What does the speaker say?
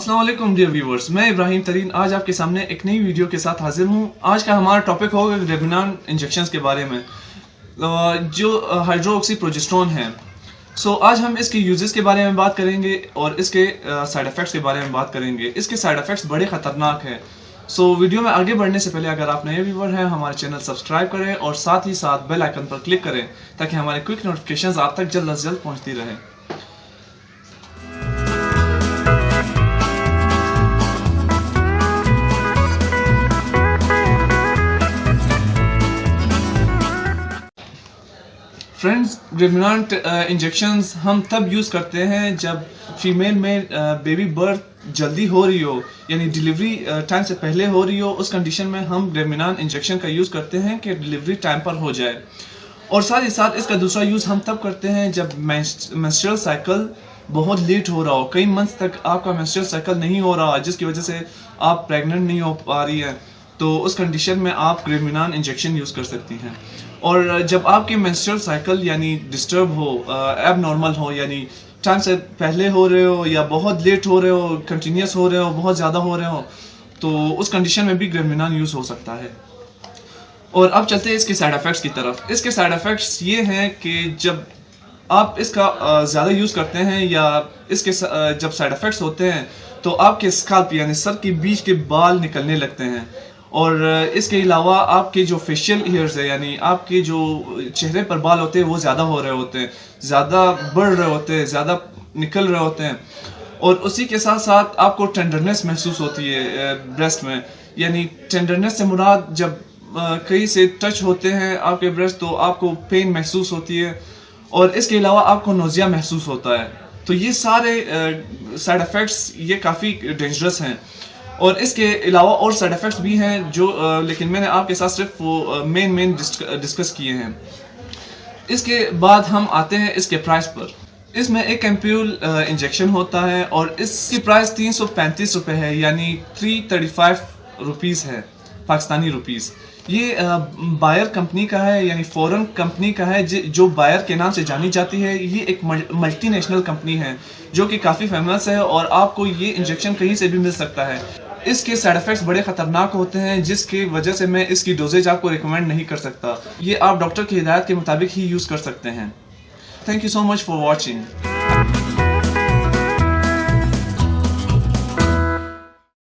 अस्सलाम वालेकुम dear viewers, मैं इब्राहिम तरीन आज आपके सामने एक नई वीडियो के साथ हाजिर हूँ। आज का हमारा टॉपिक होगा ग्रेविनान इंजेक्शंस के बारे में, जो हाइड्रोक्सी प्रोजेस्टेरोन है। आज हम इसके यूजेस के बारे में बात करेंगे और इसके साइड इफ़ेक्ट्स के बारे में बात करेंगे। इसके साइड इफ़ेक्ट्स बड़े ख़तरनाक हैं। वीडियो में आगे बढ़ने से पहले अगर आप नए व्यूवर हैं, हमारे चैनल सब्सक्राइब करें और साथ ही साथ बेल आइकन पर क्लिक करें ताकि हमारे क्विक नोटिफिकेशंस आप तक जल्द से जल्द पहुँचती रहें। फ्रेंड्स, ग्रेविनान इंजेक्शंस हम तब यूज़ करते हैं जब फीमेल में बेबी बर्थ जल्दी हो रही हो, यानी डिलीवरी टाइम से पहले हो रही हो। उस कंडीशन में हम ग्रेविनान इंजेक्शन का यूज़ करते हैं कि डिलीवरी टाइम पर हो जाए। और साथ ही साथ इसका दूसरा यूज़ हम तब करते हैं जब मेंस्ट्रुअल साइकिल बहुत लेट हो रहा हो, कई मंथ्स तक आपका मेंस्ट्रुअल साइकिल नहीं हो रहा, जिसकी वजह से आप प्रेग्नेंट नहीं हो पा रही हैं, तो उस कंडीशन में आप ग्रेविनान इंजेक्शन यूज़ कर सकती हैं। और जब आपके मेंस्ट्रुअल साइकिल यानी डिस्टर्ब हो, एबनॉर्मल हो, यानी टाइम से पहले हो रहे हो या बहुत लेट हो रहे हो, कंटिन्यूस हो रहे हो, बहुत ज़्यादा हो रहे हो, तो उस कंडीशन में भी ग्रेविनान यूज़ हो सकता है। और अब चलते हैं इसके साइड इफ़ेक्ट्स की तरफ। इसके साइड इफ़ेक्ट्स ये हैं कि जब आप इसका ज़्यादा यूज़ करते हैं या इसके जब साइड इफ़ेक्ट्स होते हैं तो आपके स्कैल्प यानी सर के बीच के बाल निकलने लगते हैं। और इसके अलावा आपके जो फेशियल हेयर्स है, यानी आपके जो चेहरे पर बाल होते हैं, वो ज़्यादा हो रहे होते हैं, ज़्यादा बढ़ रहे होते हैं, ज़्यादा निकल रहे होते हैं। और उसी के साथ साथ आपको टेंडरनेस महसूस होती है ब्रेस्ट में। यानी टेंडरनेस से मुराद जब कहीं से टच होते हैं आपके ब्रेस्ट तो आपको पेन महसूस होती है। और इसके अलावा आपको नोज़िया महसूस होता है। तो ये सारे साइड इफ़ेक्ट्स ये काफ़ी डेंजरस हैं। और इसके अलावा और साइड इफ़ेक्ट्स भी हैं जो लेकिन मैंने आपके साथ सिर्फ वो मेन डिस्कस किए हैं। इसके बाद हम आते हैं इसके प्राइस पर। इसमें एक एम्प्यूल इंजेक्शन होता है और इसकी प्राइस 335 रुपये है, यानी 335 रुपीज़ है, पाकिस्तानी रुपीज़। ये बायर कंपनी का है, यानी फॉरेन कंपनी का है, जो बायर के नाम से जानी जाती है। ये एक मल्टीनेशनल कंपनी है जो कि काफ़ी फेमस है और आपको ये इंजेक्शन कहीं से भी मिल सकता है। इसके साइड इफ़ेक्ट्स बड़े ख़तरनाक होते हैं, जिसकी वजह से मैं इसकी डोजेज आपको रिकमेंड नहीं कर सकता। ये आप डॉक्टर की हिदायत के मुताबिक ही यूज़ कर सकते हैं। Thank you so much for watching.